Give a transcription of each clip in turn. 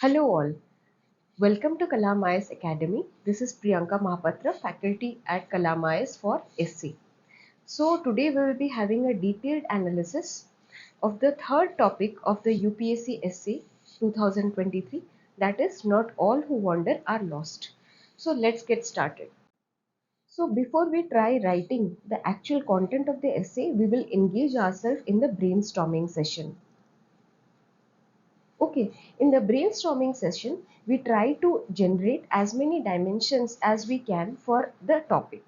Hello all, welcome to Kalam IAS Academy. This is Priyanka Mahapatra, faculty at Kalam IAS for SC. So today we will be having a detailed analysis of the third topic of the UPSC SC 2023, that is not all who wander are lost. So let's get started. So before we try writing the actual content of the essay, we will engage ourselves in the brainstorming session. Okay, in the brainstorming session, we try to generate as many dimensions as we can for the topic.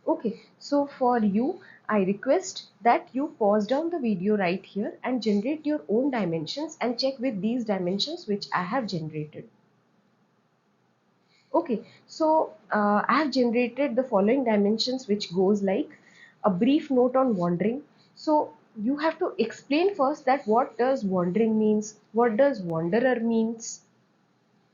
Okay, so for you, I request that you pause down the video right here and generate your own dimensions and check with these dimensions which I have generated. Okay, so I have generated the following dimensions which goes like a brief note on wandering. So you have to explain first that what does wandering means, what does wanderer means.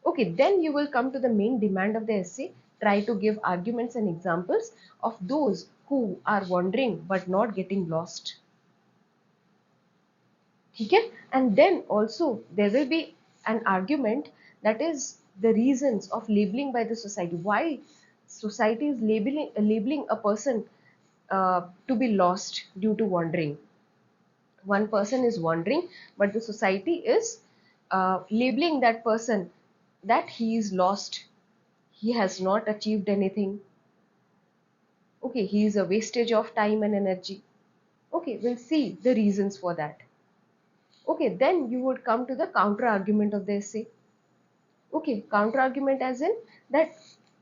Okay, then you will come to the main demand of the essay. Try to give arguments and examples of those who are wandering but not getting lost. Okay? And then also there will be an argument, that is the reasons of labeling by the society. Why society is labeling a person to be lost due to wandering. One person is wandering, but the society is labeling that person that he is lost, he has not achieved anything. Okay, he is a wastage of time and energy. Okay, we'll see the reasons for that. Okay, then you would come to the counter argument of the essay. Okay, counter argument as in that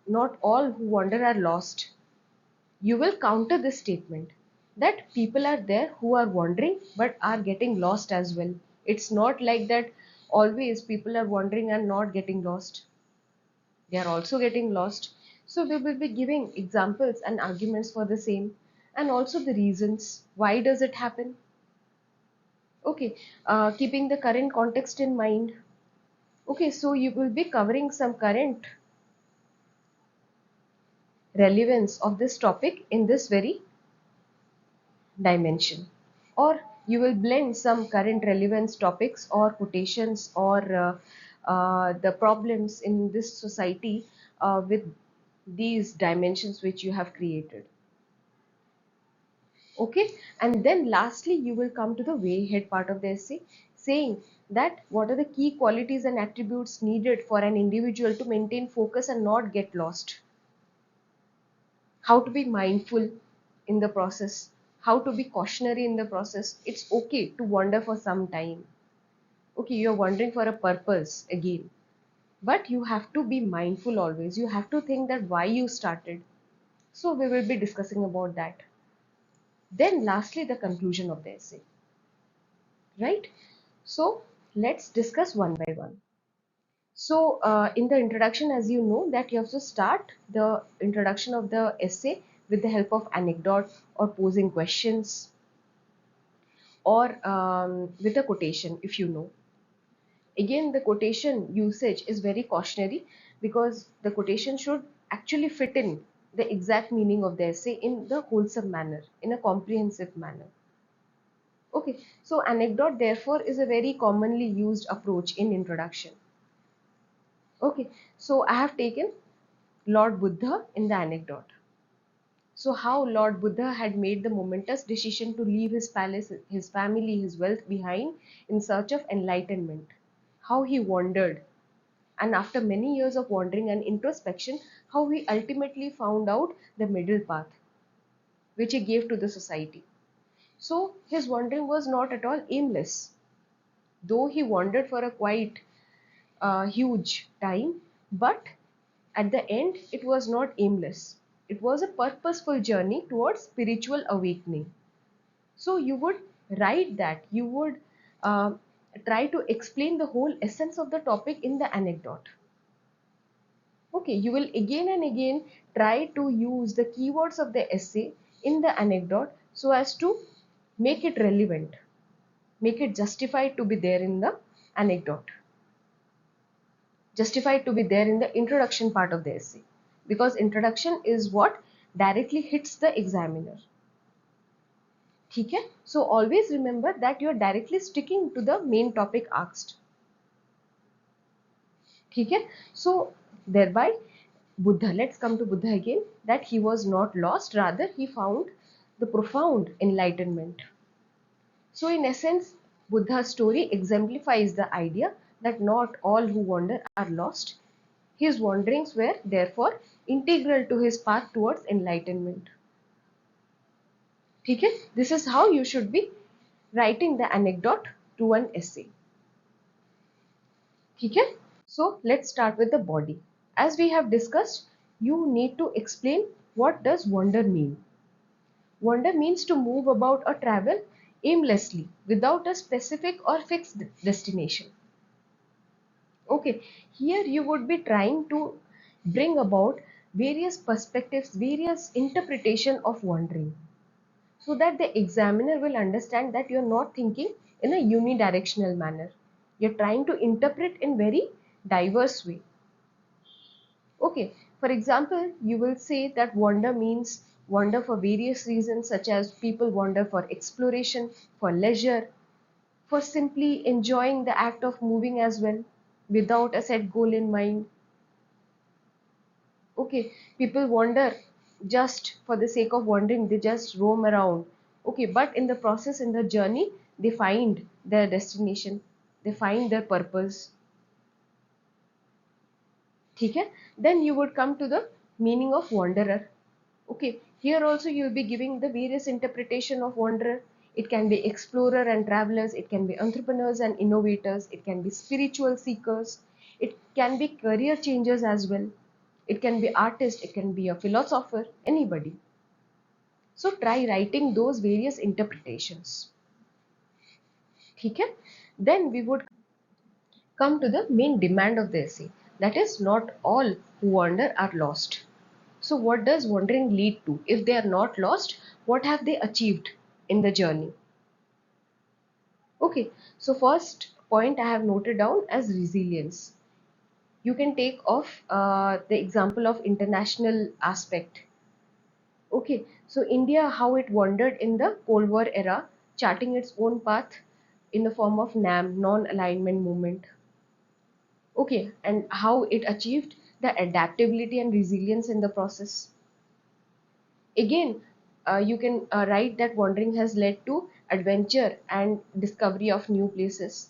not all who wander are lost. You will counter this statement that people are there who are wandering but are getting lost as well. It's not like that always people are wandering and not getting lost. They are also getting lost. So we will be giving examples and arguments for the same, and also the reasons why does it happen. Okay, keeping the current context in mind. Okay, so you will be covering some current relevance of this topic in this very dimension, or you will blend some current relevance topics or quotations or the problems in this society with these dimensions which you have created. Okay, and then lastly you will come to the way ahead part of the essay, saying that what are the key qualities and attributes needed for an individual to maintain focus and not get lost, how to be mindful in the process, how to be cautionary in the process. It's okay to wander for some time. Okay, you're wondering for a purpose again, but you have to be mindful always. You have to think that why you started. So we will be discussing about that. Then lastly, the conclusion of the essay, right? So let's discuss one by one. So in the introduction, as you know, that you have to start the introduction of the essay with the help of anecdote or posing questions, or with a quotation if you know. Again, the quotation usage is very cautionary because the quotation should actually fit in the exact meaning of the essay in the wholesome manner, in a comprehensive manner. Okay, so anecdote therefore is a very commonly used approach in introduction. Okay, so I have taken Lord Buddha in the anecdote. So how Lord Buddha had made the momentous decision to leave his palace, his family, his wealth behind in search of enlightenment. How he wandered, and after many years of wandering and introspection, how he ultimately found out the middle path, which he gave to the society. So his wandering was not at all aimless. Though he wandered for a quite huge time, but at the end it was not aimless. It was a purposeful journey towards spiritual awakening. So you would write that, you would uh, try to explain the whole essence of the topic in the anecdote. Okay, you will again and again try to use the keywords of the essay in the anecdote so as to make it relevant, make it justified to be there in the anecdote, justified to be there in the introduction part of the essay, because introduction is what directly hits the examiner. Okay? So always remember that you are directly sticking to the main topic asked. ठीक है. So thereby Buddha, let's come to Buddha again, that he was not lost, rather he found the profound enlightenment. So in essence, Buddha's story exemplifies the idea that not all who wander are lost. His wanderings were therefore integral to his path towards enlightenment. ठीक है. This is how you should be writing the anecdote to an essay. ठीक है. So let's start with the body. As we have discussed, you need to explain what does wander mean. Wander means to move about or travel aimlessly without a specific or fixed destination. Okay, here you would be trying to bring about various perspectives, various interpretation of wandering, so that the examiner will understand that you're not thinking in a unidirectional manner. You're trying to interpret in very diverse way. Okay, for example, you will say that wander means wander for various reasons, such as people wander for exploration, for leisure, for simply enjoying the act of moving as well, without a set goal in mind. Okay, people wander just for the sake of wandering, they just roam around. Okay, but in the process, in the journey, they find their destination, they find their purpose. ठीक है. Then you would come to the meaning of wanderer. Okay, here also you will be giving the various interpretation of wanderer. It can be explorer and travelers, it can be entrepreneurs and innovators, it can be spiritual seekers, it can be career changers as well, it can be artist, it can be a philosopher, anybody. So try writing those various interpretations. ठीक है. Then we would come to the main demand of the essay, that is, not all who wander are lost. So what does wandering lead to? If they are not lost, what have they achieved in the journey? Okay, so first point I have noted down as resilience. You can take off the example of international aspect. Okay, so India, how it wandered in the Cold War era, charting its own path in the form of NAM, non-alignment movement. Okay, and how it achieved the adaptability and resilience in the process. Again, you can write that wandering has led to adventure and discovery of new places.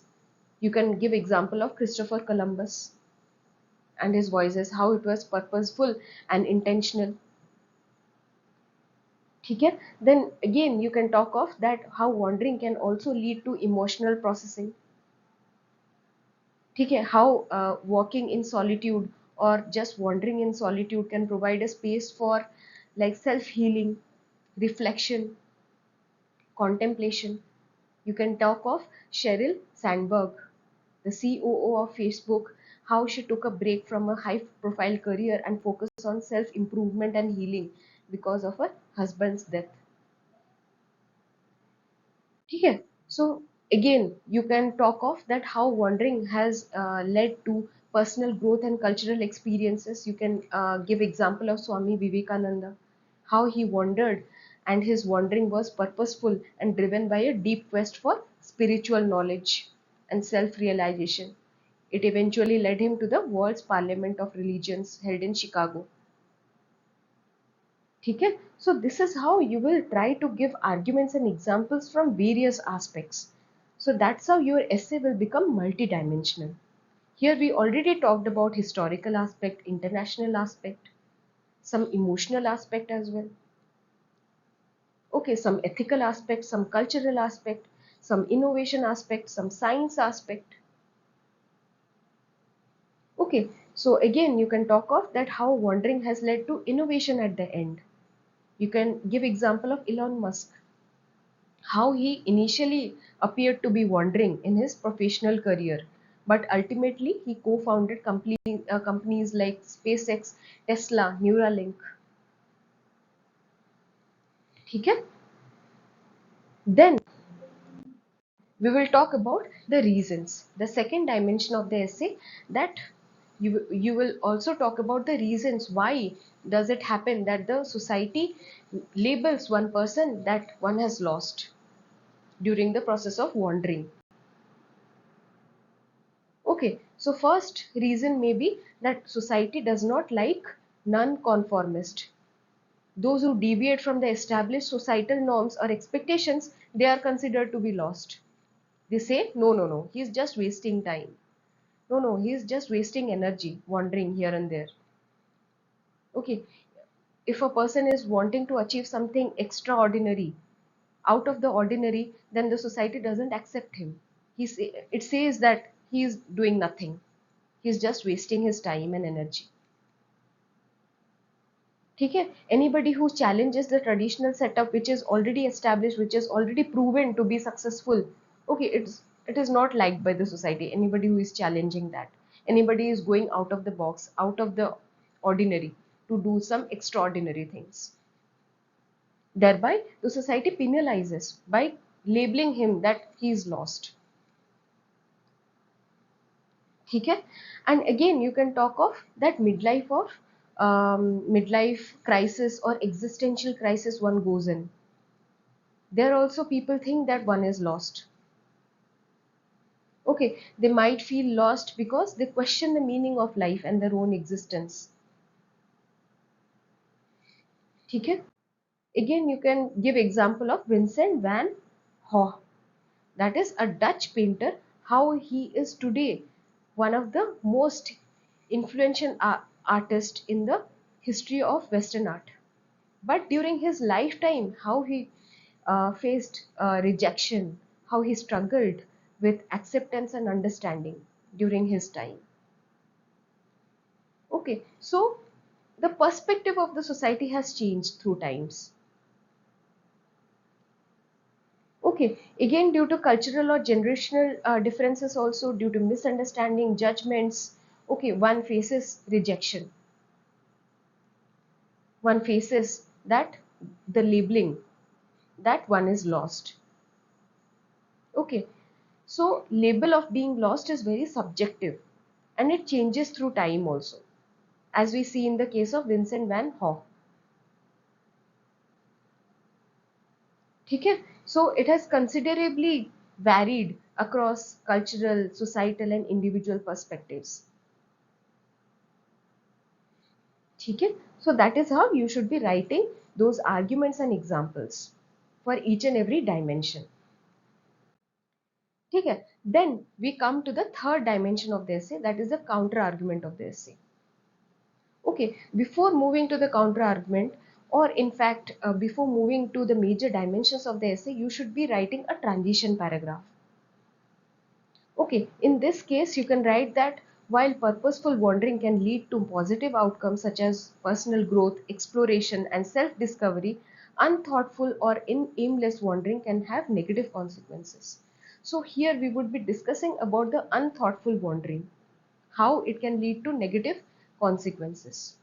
You can give example of Christopher Columbus and his voyages, how it was purposeful and intentional. ठीक है. Then again you can talk of that how wandering can also lead to emotional processing. ठीक है. How walking in solitude or just wandering in solitude can provide a space for like self healing, reflection, contemplation. You can talk of Sheryl Sandberg, the COO of Facebook, how she took a break from a high profile career and focused on self improvement and healing because of her husband's death. ठीक है. So again you can talk of that how wandering has led to personal growth and cultural experiences. You can give example of Swami Vivekananda, how he wandered and his wandering was purposeful and driven by a deep quest for spiritual knowledge and self realization. It eventually led him to the world's parliament of religions held in Chicago. ठीक है. So this is how you will try to give arguments and examples from various aspects. So that's how your essay will become multidimensional. Here we already talked about historical aspect, international aspect, some emotional aspect as well. Okay, some ethical aspect, some cultural aspect, some innovation aspect, some science aspect. Okay, so again you can talk of that how wandering has led to innovation at the end. You can give example of Elon Musk, how he initially appeared to be wandering in his professional career, but ultimately he co-founded companies like SpaceX, Tesla, Neuralink. ठीक है. Then we will talk about the reasons, the second dimension of the essay, that you will also talk about the reasons why does it happen that the society labels one person that one has lost during the process of wandering. Okay, so first reason may be that society does not like non-conformist. Those who deviate from the established societal norms or expectations, they are considered to be lost. They say, no, no, no, he's just wasting time. No, no, he's just wasting energy, wandering here and there. Okay, if a person is wanting to achieve something extraordinary, out of the ordinary, then the society doesn't accept him. It says that he is doing nothing. He's just wasting his time and energy. ठीक है, anybody who challenges the traditional setup which is already established, which is already proven to be successful, okay, it is not liked by the society. Anybody who is challenging that, anybody is going out of the box, out of the ordinary, to do some extraordinary things, thereby the society penalizes by labeling him that he is lost. ठीक है, and again you can talk of that midlife crisis or existential crisis one goes in. There also people think that one is lost. Okay, they might feel lost because they question the meaning of life and their own existence. ठीक है, again you can give example of Vincent van Gogh, that is a Dutch painter, how he is today one of the most influential artists in the history of Western art. But during his lifetime, how he faced rejection, how he struggled with acceptance and understanding during his time. Okay, so the perspective of the society has changed through times. Okay, again due to cultural or generational differences, also due to misunderstanding, judgments, okay, one faces rejection. One faces that the labeling that one is lost. Okay, so label of being lost is very subjective and it changes through time also, as we see in the case of Vincent van Gogh. ठीक है, so it has considerably varied across cultural, societal and individual perspectives. ठीक है, so that is how you should be writing those arguments and examples for each and every dimension. ठीक है, then we come to the third dimension of the essay, that is the counter argument of the essay. Okay, before moving to the counter argument, or in fact before moving to the major dimensions of the essay, you should be writing a transition paragraph. Okay, in this case you can write that while purposeful wandering can lead to positive outcomes such as personal growth, exploration and self-discovery, unthoughtful or aimless wandering can have negative consequences. So here we would be discussing about the unthoughtful wandering, how it can lead to negative consequences.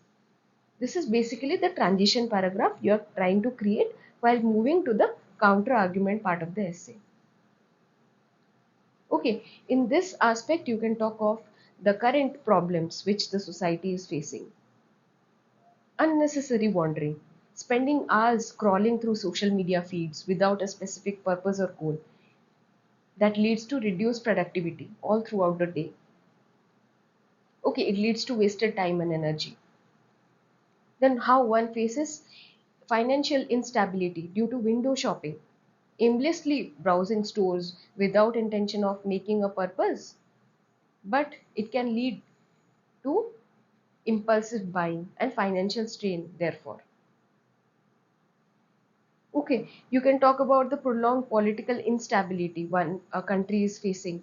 This is basically the transition paragraph you are trying to create while moving to the counter argument part of the essay. Okay, in this aspect you can talk of the current problems which the society is facing. Unnecessary wandering, spending hours scrolling through social media feeds without a specific purpose or goal, that leads to reduced productivity all throughout the day. Okay, it leads to wasted time and energy. Then how one faces financial instability due to window shopping, aimlessly browsing stores without intention of making a purpose, but it can lead to impulsive buying and financial strain therefore. Okay, you can talk about the prolonged political instability one country is facing.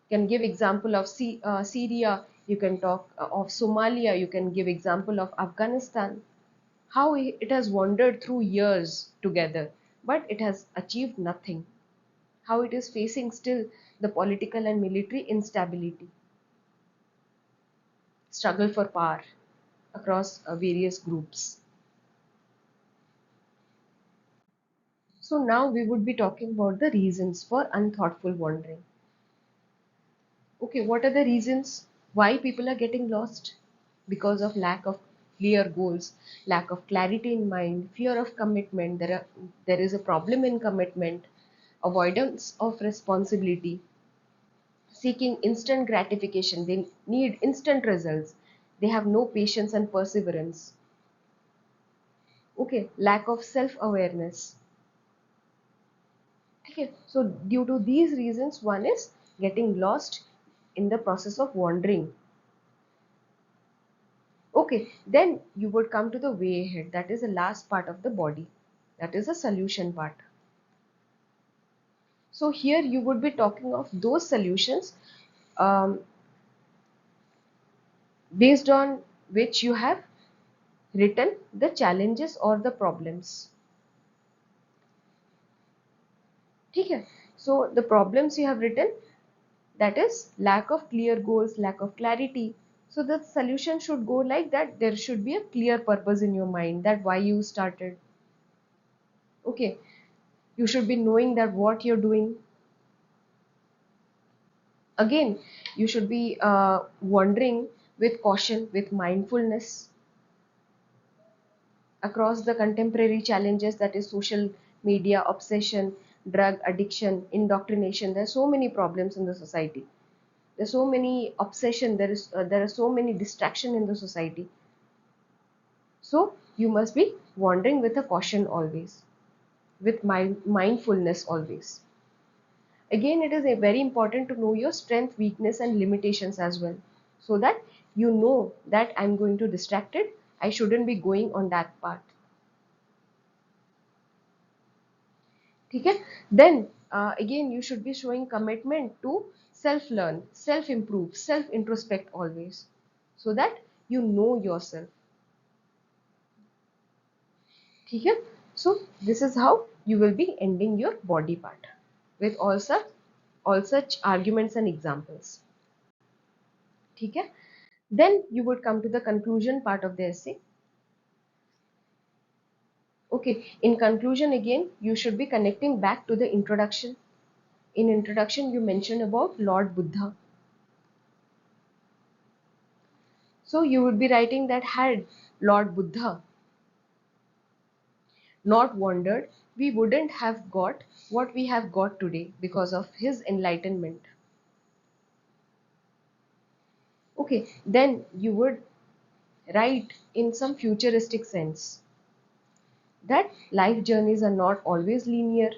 You can give example of Syria, you can talk of Somalia, you can give example of Afghanistan, how it has wandered through years together, but it has achieved nothing. How it is facing still the political and military instability, struggle for power across various groups. So now we would be talking about the reasons for unthoughtful wandering. Okay, what are the reasons why people are getting lost? Because of lack of clear goals, lack of clarity in mind, fear of commitment. There is a problem in commitment, avoidance of responsibility, seeking instant gratification. They need instant results. They have no patience and perseverance. Okay, lack of self-awareness. Okay, so due to these reasons, one is getting lost in the process of wandering. Okay, then you would come to the way ahead. That is the last part of the body. That is the solution part. So here you would be talking of those solutions um, based on which you have written the challenges or the problems. Okay, so the problems you have written, that is lack of clear goals, lack of clarity. So the solution should go like that. There should be a clear purpose in your mind, that why you started. Okay, you should be knowing that what you're doing. Again, you should be wandering with caution, with mindfulness across the contemporary challenges, that is social media, obsession, drug addiction, indoctrination. There are so many problems in the society. There's so many obsession. There are so many distraction in the society. So you must be wandering with a caution always, with mindfulness always. Again, it is very important to know your strength, weakness, and limitations as well, so that you know that I'm going to distracted. I shouldn't be going on that path. Okay? Then again, you should be showing commitment to self-learn, self-improve, self-introspect always, so that you know yourself. Okay? So this is how you will be ending your body part with all such arguments and examples. Okay? Then you would come to the conclusion part of the essay. Okay, in conclusion, again, you should be connecting back to the introduction. In introduction, you mentioned about Lord Buddha. So you would be writing that had Lord Buddha not wandered, we wouldn't have got what we have got today because of his enlightenment. Okay, then you would write in some futuristic sense that life journeys are not always linear.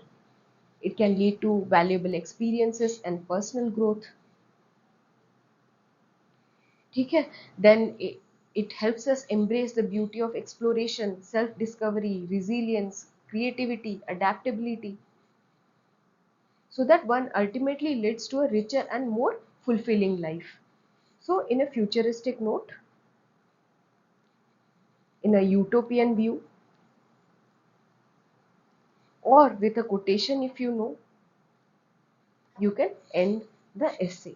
It can lead to valuable experiences and personal growth. Okay? Then it helps us embrace the beauty of exploration, self-discovery, resilience, creativity, adaptability, so that one ultimately leads to a richer and more fulfilling life. So in a futuristic note, in a utopian view, or with a quotation, if you know, you can end the essay.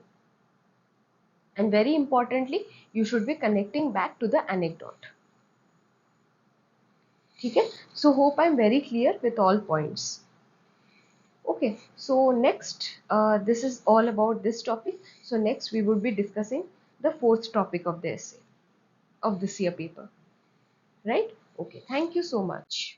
And very importantly, you should be connecting back to the anecdote. Okay? So hope I'm very clear with all points. Okay, so next, this is all about this topic. So next we would be discussing the fourth topic of the essay, of this year paper, right? Okay, thank you so much.